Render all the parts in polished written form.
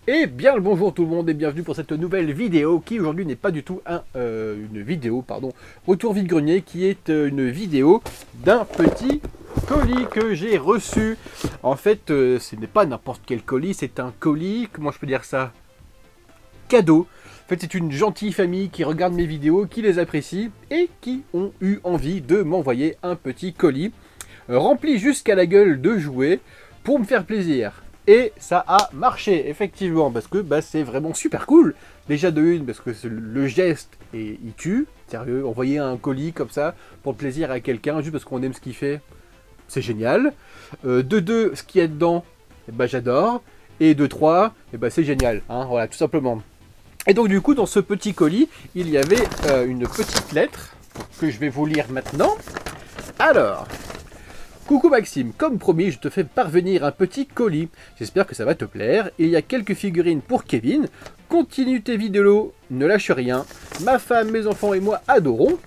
Et bien le bonjour tout le monde et bienvenue pour cette nouvelle vidéo qui aujourd'hui n'est pas du tout une vidéo, pardon, retour vide-grenier, qui est une vidéo d'un petit colis que j'ai reçu. En fait, ce n'est pas n'importe quel colis, c'est un colis, comment je peux dire ça, cadeau. En fait, c'est une gentille famille qui regarde mes vidéos, qui les apprécie et qui ont eu envie de m'envoyer un petit colis rempli jusqu'à la gueule de jouets pour me faire plaisir. Et ça a marché, effectivement, parce que c'est vraiment super cool. Déjà de une, parce que le geste, et il tue. Sérieux, envoyer un colis comme ça, pour le plaisir à quelqu'un, juste parce qu'on aime ce qu'il fait, c'est génial. De deux, ce qu'il y a dedans, j'adore. Et de trois, c'est génial, hein, voilà, tout simplement. Et donc du coup, dans ce petit colis, il y avait une petite lettre, que je vais vous lire maintenant. Alors... Coucou Maxime, comme promis, je te fais parvenir un petit colis. J'espère que ça va te plaire. Et il y a quelques figurines pour Kevin. Continue tes vidéos, ne lâche rien. Ma femme, mes enfants et moi adorons.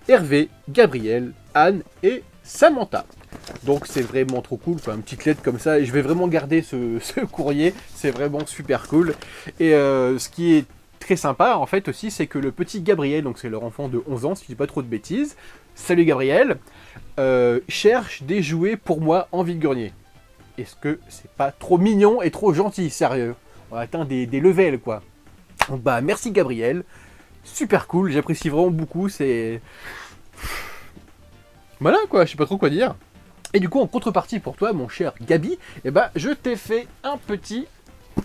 Hervé, Gabriel, Anne et Samantha. Donc c'est vraiment trop cool, une petite lettre comme ça. Et je vais vraiment garder ce courrier. C'est vraiment super cool. Et ce qui est très sympa en fait aussi, c'est que le petit Gabriel, donc c'est leur enfant de 11 ans, si je dis pas trop de bêtises. Salut Gabriel, cherche des jouets pour moi en vide-grenier. Est-ce que c'est pas trop mignon et trop gentil, sérieux? On a atteint des levels quoi. Donc merci Gabriel, super cool, j'apprécie vraiment beaucoup, c'est... Voilà quoi, je sais pas trop quoi dire. Et du coup en contrepartie pour toi mon cher Gabi, je t'ai fait un petit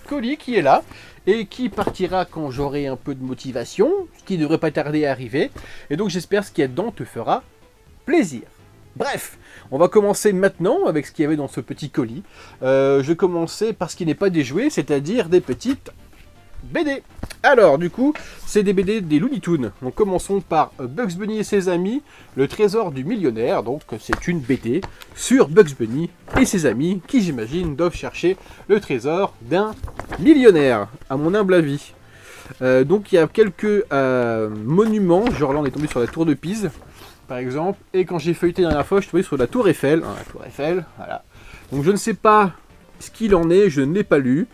colis qui est là et qui partira quand j'aurai un peu de motivation, ce qui ne devrait pas tarder à arriver. Et donc j'espère que ce qu'il y a dedans te fera plaisir. Bref, on va commencer maintenant avec ce qu'il y avait dans ce petit colis. Je vais commencer par ce qui n'est pas des jouets, c'est-à-dire des petites BD. Alors du coup, c'est des BD des Looney Tunes. Donc commençons par Bugs Bunny et ses amis, le trésor du millionnaire. Donc c'est une BD sur Bugs Bunny et ses amis qui, j'imagine, doivent chercher le trésor d'un millionnaire, à mon humble avis. Donc il y a quelques monuments, genre là on est tombé sur la tour de Pise, par exemple, et quand j'ai feuilleté la dernière fois, je suis tombé sur la tour Eiffel. Hein, la tour Eiffel, voilà. Donc je ne sais pas ce qu'il en est, je ne l'ai pas lu.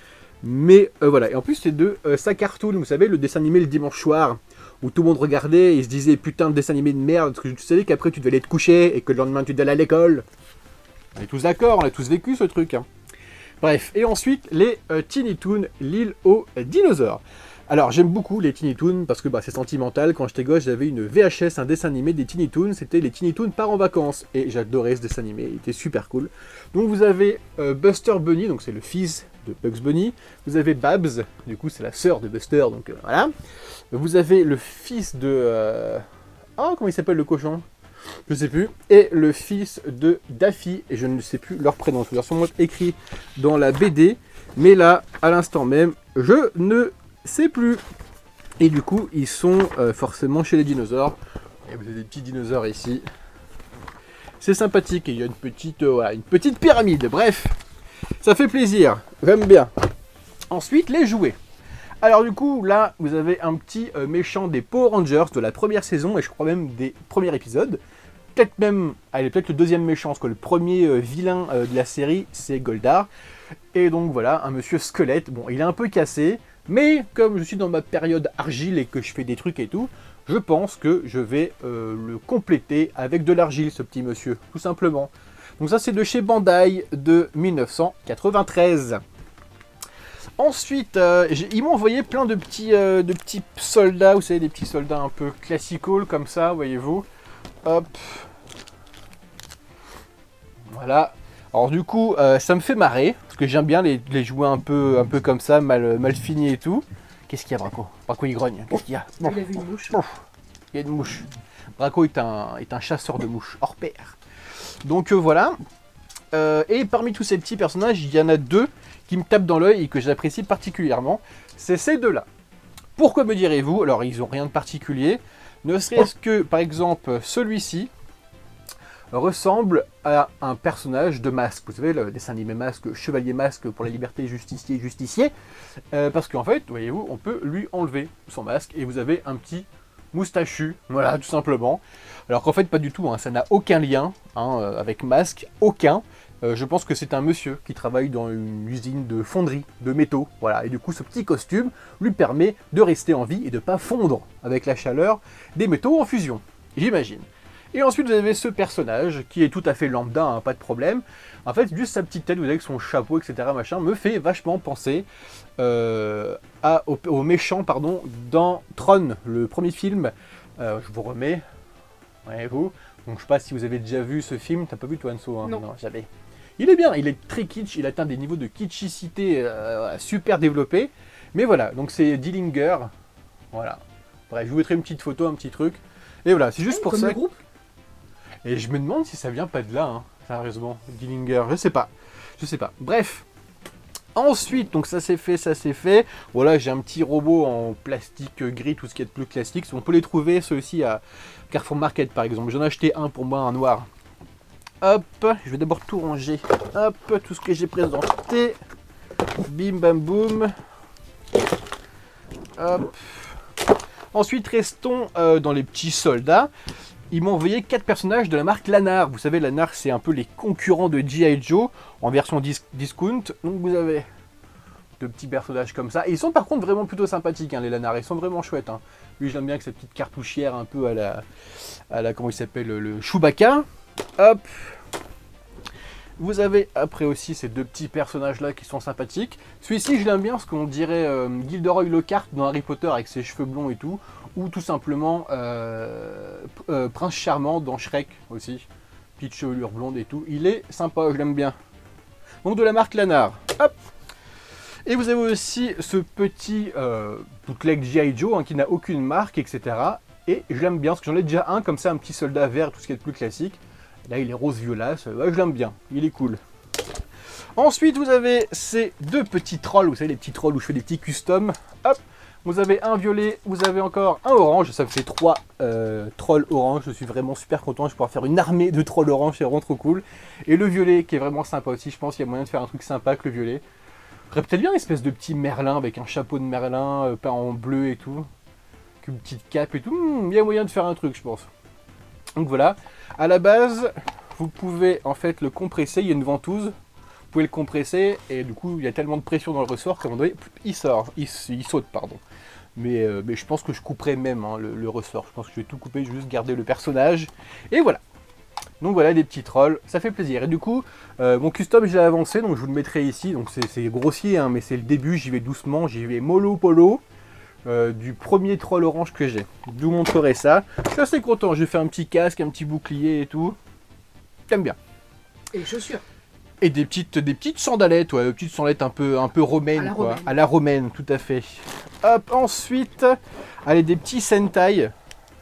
Mais voilà, et en plus c'est de sa cartoon, vous savez, le dessin animé le dimanche soir, où tout le monde regardait et se disait putain de dessin animé de merde, parce que tu savais qu'après tu devais aller te coucher et que le lendemain tu devais aller à l'école. On est tous d'accord, on a tous vécu ce truc. Hein. Bref, et ensuite les Tiny Toons, l'île aux dinosaures. Alors j'aime beaucoup les Tiny Toons parce que c'est sentimental. Quand j'étais gosse, j'avais une VHS, un dessin animé des Tiny Toons, c'était les Tiny Toons part en vacances. Et j'adorais ce dessin animé, il était super cool. Donc vous avez Buster Bunny, donc c'est le fils de Bugs Bunny. Vous avez Babs, du coup c'est la sœur de Buster, donc voilà. Vous avez le fils de... Oh, comment il s'appelle le cochon? Je sais plus. Et le fils de Daffy, et je ne sais plus leur prénom. C'est sûrement écrit dans la BD, mais là, à l'instant même, je ne sais plus. Et du coup, ils sont forcément chez les dinosaures. Et vous avez des petits dinosaures ici. C'est sympathique. Et il y a une petite pyramide. Bref, ça fait plaisir. J'aime bien. Ensuite, les jouets. Alors du coup, là, vous avez un petit méchant des Power Rangers de la première saison, et je crois même des premiers épisodes. Peut-être même, allez, peut-être le deuxième méchant, parce que le premier vilain de la série, c'est Goldar. Et donc voilà, un monsieur squelette. Bon, il est un peu cassé, mais comme je suis dans ma période argile et que je fais des trucs et tout, je pense que je vais le compléter avec de l'argile, ce petit monsieur, tout simplement. Donc ça, c'est de chez Bandai de 1993. Ensuite, ils m'ont envoyé plein de petits soldats, vous savez, des petits soldats un peu classical comme ça, voyez-vous. Hop. Voilà. Alors du coup, ça me fait marrer, parce que j'aime bien les jouer un peu comme ça, mal finis et tout. Qu'est-ce qu'il y a, Braco? Braco, il grogne. Qu'est-ce qu'il y a? Il a vu une mouche. Il y a une mouche. Braco est un chasseur de mouches, hors pair. Donc voilà. Et parmi tous ces petits personnages, il y en a deux qui me tapent dans l'œil et que j'apprécie particulièrement. C'est ces deux-là. Pourquoi me direz-vous? Alors, ils n'ont rien de particulier. Ne serait-ce que, par exemple, celui-ci ressemble à un personnage de Masque. Vous savez, le dessin animé Masque, Chevalier Masque pour la liberté, justicier. Parce qu'en fait, voyez-vous, on peut lui enlever son masque et vous avez un petit moustachu. Voilà, tout simplement. Alors qu'en fait, pas du tout. Hein, ça n'a aucun lien avec Masque. Aucun. Je pense que c'est un monsieur qui travaille dans une usine de fonderie de métaux. Voilà. Et du coup, ce petit costume lui permet de rester en vie et de ne pas fondre avec la chaleur des métaux en fusion. J'imagine. Et ensuite, vous avez ce personnage qui est tout à fait lambda, hein, pas de problème. En fait, juste sa petite tête, vous avez avec son chapeau, etc., machin, me fait vachement penser au méchant, pardon, dans Tron, le premier film. Je vous remets. Ouais, vous. Donc, je sais pas si vous avez déjà vu ce film. T'as pas vu, toi, Anso, hein? Non, jamais. Il est bien, il est très kitsch, il atteint des niveaux de kitschicité super développés. Mais voilà, donc c'est Dillinger. Voilà. Bref, je vous mettrai une petite photo, un petit truc. Et voilà, c'est juste pour comme ça. le groupe. Et je me demande si ça vient pas de là, hein, sérieusement. Dillinger, je sais pas. Je sais pas. Bref. Ensuite, donc ça c'est fait, ça c'est fait. Voilà, j'ai un petit robot en plastique gris, tout ce qui est de plus classique. On peut les trouver, ceux-ci, à Carrefour Market, par exemple. J'en ai acheté un pour moi, un noir. Hop, je vais d'abord tout ranger. Hop, tout ce que j'ai présenté. Bim, bam, boum. Hop. Ensuite, restons dans les petits soldats. Ils m'ont envoyé 4 personnages de la marque Lanard. Vous savez, Lanard, c'est un peu les concurrents de G.I. Joe en version discount. Donc vous avez 2 petits personnages comme ça. Et ils sont par contre vraiment plutôt sympathiques, hein, les Lanard. Ils sont vraiment chouettes. Hein. Lui, j'aime bien avec cette petite cartouchière un peu à la comment il s'appelle, le Chewbacca. Hop. Vous avez après aussi ces 2 petits personnages là qui sont sympathiques. Celui-ci je l'aime bien parce qu'on dirait Gilderoy Lockhart dans Harry Potter avec ses cheveux blonds et tout. Ou tout simplement Prince Charmant dans Shrek aussi. Petite chevelure blonde et tout. Il est sympa, je l'aime bien. Donc de la marque Lanard. Hop. Et vous avez aussi ce petit bootleg G.I. Joe hein, qui n'a aucune marque, etc. Et je l'aime bien parce que j'en ai déjà un comme ça, un petit soldat vert, tout ce qui est de plus classique. Là, il est rose violace. Ouais, je l'aime bien. Il est cool. Ensuite, vous avez ces 2 petits trolls. Vous savez, les petits trolls où je fais des petits customs. Hop. Vous avez un violet. Vous avez encore un orange. Ça me fait 3 trolls orange. Je suis vraiment super content. Je vais pouvoir faire une armée de trolls orange. C'est vraiment trop cool. Et le violet qui est vraiment sympa aussi. Je pense qu'il y a moyen de faire un truc sympa avec le violet. J'aurais peut-être bien une espèce de petit merlin avec un chapeau de merlin peint en bleu et tout. Avec une petite cape et tout. Il y a moyen de faire un truc, je pense. Donc voilà, à la base, vous pouvez en fait le compresser, il y a une ventouse, vous pouvez le compresser et du coup il y a tellement de pression dans le ressort qu'à un moment donné, il sort, il saute, pardon. Mais je pense que je couperai même hein, le ressort, je pense que je vais tout couper, je vais juste garder le personnage, et voilà. Donc voilà des petits trolls, ça fait plaisir. Et du coup, mon custom je l'ai avancé, donc je vous le mettrai ici, donc c'est grossier, hein, mais c'est le début, j'y vais doucement, j'y vais mollo polo. Du premier troll orange que j'ai. Je vous montrerai ça. Je suis assez content. J'ai fait un petit casque, un petit bouclier et tout. J'aime bien. Et les chaussures. Et des petites sandalettes, ouais, des petites sandalettes un peu romaines, quoi. À la romaine, tout à fait. Hop, ensuite, allez, des petits Sentai.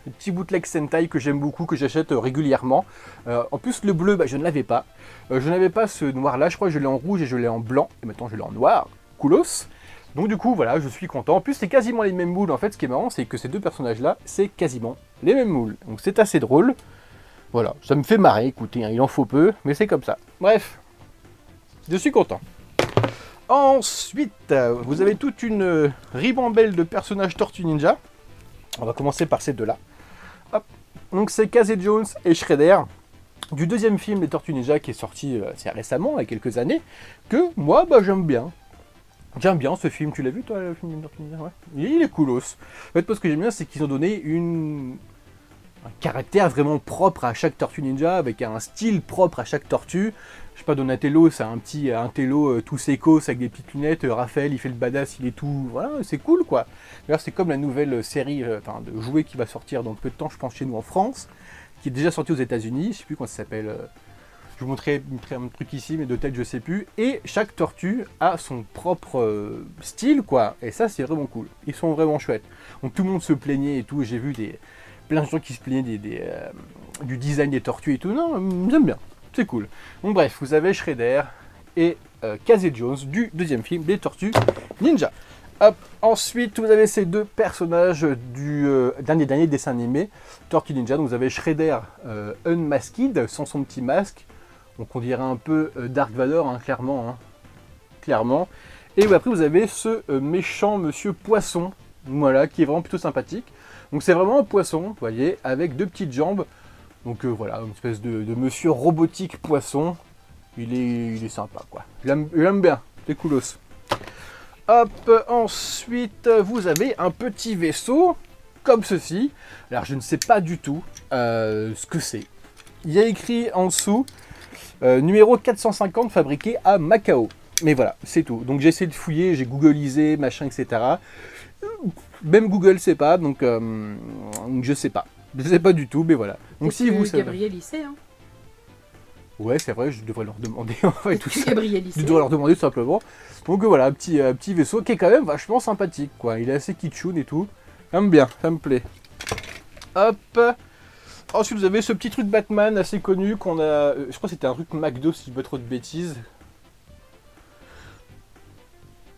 Des petits bootlegs Sentai que j'aime beaucoup, que j'achète régulièrement. En plus, le bleu, bah, je ne l'avais pas. Je n'avais pas ce noir-là. Je crois que je l'ai en rouge et je l'ai en blanc. Et maintenant, je l'ai en noir. Coolos. Donc du coup, voilà, je suis content. En plus, c'est quasiment les mêmes moules. En fait, ce qui est marrant, c'est que ces 2 personnages-là, c'est quasiment les mêmes moules. Donc c'est assez drôle. Voilà, ça me fait marrer, écoutez, hein, il en faut peu, mais c'est comme ça. Bref, je suis content. Ensuite, vous avez toute une ribambelle de personnages Tortue Ninja. On va commencer par ces 2-là. Hop. Donc c'est Casey Jones et Shredder, du 2e film des Tortues Ninja qui est sorti assez récemment, il y a quelques années, que moi, bah, j'aime bien. J'aime bien ce film, tu l'as vu toi, le film des Tortues Ninja? Ouais. Il est coolos. En fait, moi, ce que j'aime bien, c'est qu'ils ont donné un caractère vraiment propre à chaque Tortue Ninja, avec un style propre à chaque tortue. Je sais pas, Donatello, c'est un télo tout sécos avec des petites lunettes. Raphaël, il fait le badass, il est tout... Voilà, c'est cool, quoi. D'ailleurs, c'est comme la nouvelle série de jouets qui va sortir dans peu de temps, je pense, chez nous en France, qui est déjà sortie aux États-Unis. Je sais plus comment ça s'appelle... Je vous montrerai un truc ici, mais de tête, je sais plus. Et chaque tortue a son propre style, quoi. Et ça, c'est vraiment cool. Ils sont vraiment chouettes. Donc tout le monde se plaignait et tout. J'ai vu plein de gens qui se plaignaient du design des tortues et tout. Non, j'aime bien. C'est cool. Donc bref, vous avez Shredder et Casey Jones du 2e film des Tortues Ninja. Hop. Ensuite, vous avez ces 2 personnages du dernier dessin animé Tortue Ninja. Donc vous avez Shredder unmasked, sans son petit masque. Donc on dirait un peu Dark Vador, hein, clairement. Hein. Clairement. Et après vous avez ce méchant monsieur poisson, voilà, qui est vraiment plutôt sympathique. Donc c'est vraiment un poisson, vous voyez, avec 2 petites jambes. Donc voilà, une espèce de monsieur robotique poisson. il est sympa quoi. J'aime bien, c'est coolos. Hop, ensuite vous avez un petit vaisseau comme ceci. Alors je ne sais pas du tout ce que c'est. Il y a écrit en dessous numéro 450 fabriqué à Macao. Mais voilà, c'est tout. Donc j'ai essayé de fouiller, j'ai googlisé, machin, etc. Même Google sait pas, donc je sais pas. Je sais pas du tout, mais voilà. Donc si vous savez... Gabriel, il sait, hein. Ouais, c'est vrai, je devrais leur demander en fait tout ça. Gabriel, il Je sait. devrais leur demander tout simplement. Donc voilà, un petit vaisseau qui est quand même vachement sympathique, quoi. Il est assez kitschoun et tout. J'aime bien, ça me plaît. Hop. Ensuite, vous avez ce petit truc Batman assez connu qu'on a... je crois que c'était un truc McDo, si je dis pas trop de bêtises.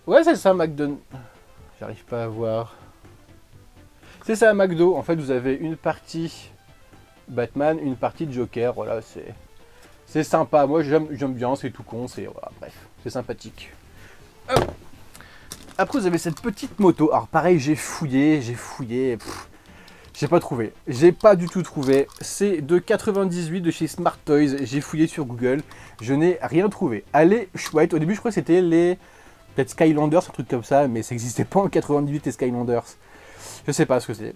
Ouais, c'est ça, McDo. J'arrive pas à voir. C'est ça, McDo. En fait, vous avez une partie Batman, une partie de Joker. Voilà, c'est sympa. Moi, j'aime bien. C'est tout con. C'est voilà, bref, c'est sympathique. Hop. Après, vous avez cette petite moto. Alors, pareil, j'ai fouillé. J'ai pas trouvé. J'ai pas du tout trouvé. C'est de 98 de chez Smart Toys. J'ai fouillé sur Google. Je n'ai rien trouvé. Elle est chouette. Au début, je crois que c'était les... peut-être Skylanders, un truc comme ça. Mais ça n'existait pas en 98, les Skylanders. Je sais pas ce que c'est.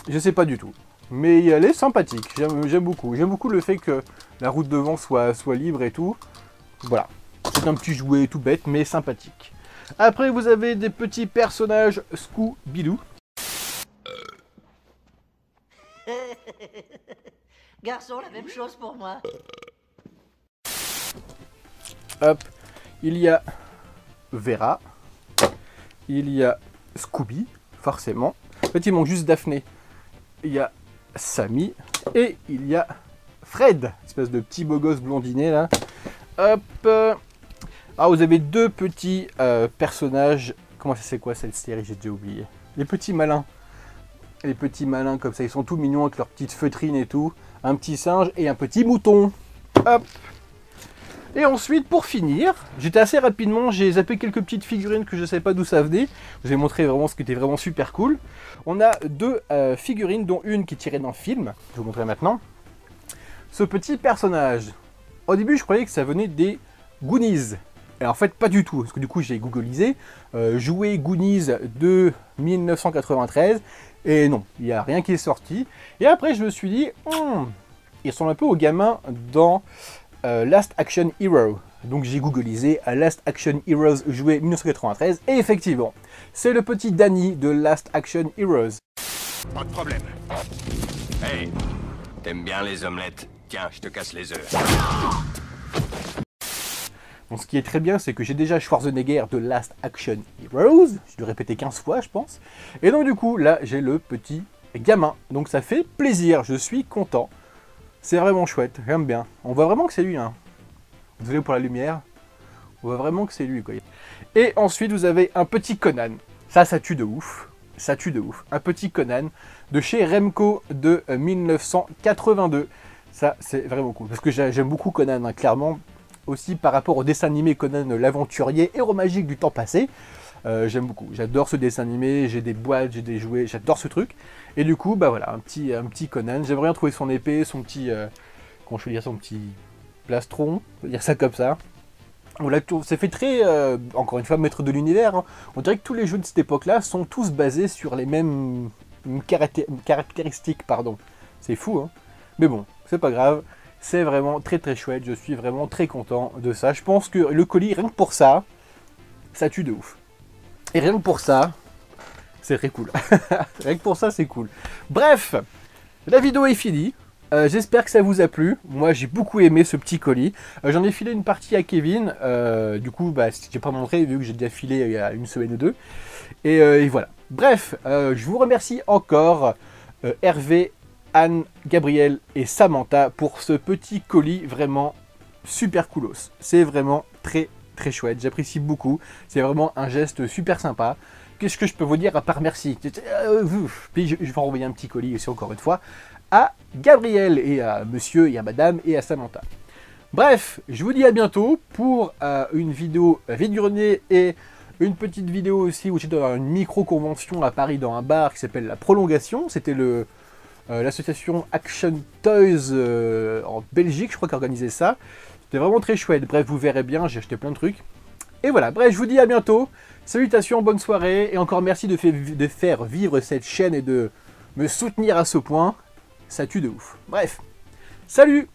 Je sais pas du tout. Mais elle est sympathique. J'aime beaucoup. J'aime beaucoup le fait que la route devant soit libre et tout. Voilà. C'est un petit jouet tout bête, mais sympathique. Après, vous avez des petits personnages Scooby-Doo. Garçon, la même chose pour moi. Hop. Il y a Vera. Il y a Scooby, forcément. En fait, il manque juste Daphné. Il y a Sammy. Et il y a Fred, espèce de petit beau gosse blondinet là. Hop. Ah, vous avez deux petits personnages. Comment ça, c'est quoi cette série? J'ai déjà oublié. Les petits malins. Les petits malins comme ça, ils sont tout mignons avec leurs petites feutrines et tout. Un petit singe et un petit mouton. Hop. Et ensuite, pour finir, j'étais assez rapidement, j'ai zappé quelques petites figurines que je ne savais pas d'où ça venait. Je vais montrer vraiment ce qui était vraiment super cool. On a deux figurines, dont une qui est tirée d'un film. Je vais vous montrer maintenant. Ce petit personnage. Au début, je croyais que ça venait des Goonies. Et en fait, pas du tout. Parce que du coup, j'ai googlisé. Jouet Goonies de 1993. Et non, il n'y a rien qui est sorti. Et après, je me suis dit, il ressemble un peu au gamin dans Last Action Hero. Donc j'ai googlisé Last Action Heroes jouet 1993. Et effectivement, c'est le petit Danny de Last Action Heroes. Pas de problème. Hey, t'aimes bien les omelettes? Tiens, je te casse les œufs. Donc ce qui est très bien, c'est que j'ai déjà Schwarzenegger de Last Action Heroes. Je dois répéter 15 fois, je pense. Et donc du coup, là, j'ai le petit gamin. Donc ça fait plaisir, je suis content. C'est vraiment chouette, j'aime bien. On voit vraiment que c'est lui, hein. Désolé pour la lumière. On voit vraiment que c'est lui, quoi. Et ensuite, vous avez un petit Conan. Ça tue de ouf. Ça tue de ouf. Un petit Conan de chez Remco de 1982. Ça, c'est vraiment cool. Parce que j'aime beaucoup Conan, hein, clairement. Aussi par rapport au dessin animé Conan l'aventurier, héros magique du temps passé. J'aime beaucoup. J'adore ce dessin animé. J'ai des boîtes, j'ai des jouets. J'adore ce truc. Et du coup, bah voilà, un petit Conan. J'aimerais bien trouver son épée, son petit... comment je peux dire, son petit plastron. On peut dire ça comme ça. Voilà, c'est fait très, encore une fois, maître de l'univers. Hein. On dirait que tous les jeux de cette époque-là sont tous basés sur les mêmes caractéristiques, pardon. C'est fou, hein. Mais bon, c'est pas grave. C'est vraiment très très chouette. Je suis vraiment très content de ça. Je pense que le colis, rien que pour ça, ça tue de ouf. Et rien que pour ça, c'est très cool. Rien que pour ça, c'est cool. Bref, la vidéo est finie. J'espère que ça vous a plu. Moi, j'ai beaucoup aimé ce petit colis. J'en ai filé une partie à Kevin. Du coup, bah, j'ai pas montré vu que j'ai déjà filé il y a une semaine ou deux. Et voilà. Bref, je vous remercie encore Hervé, Anne, Gabriel et Samantha pour ce petit colis vraiment super coolos. C'est vraiment très très chouette. J'apprécie beaucoup. C'est vraiment un geste super sympa. Qu'est-ce que je peux vous dire à part merci? Puis je vais envoyer un petit colis aussi encore une fois à Gabriel et à monsieur et à madame et à Samantha. Bref, je vous dis à bientôt pour une vidéo vide-grenier et une petite vidéo aussi où j'étais dans une micro-convention à Paris dans un bar qui s'appelle La Prolongation. C'était l'association Action Toys en Belgique, je crois, qui organisait ça. C'était vraiment très chouette. Bref, vous verrez bien, j'ai acheté plein de trucs. Et voilà, bref, je vous dis à bientôt. Salutations, bonne soirée. Et encore merci de faire vivre cette chaîne et de me soutenir à ce point. Ça tue de ouf. Bref, salut!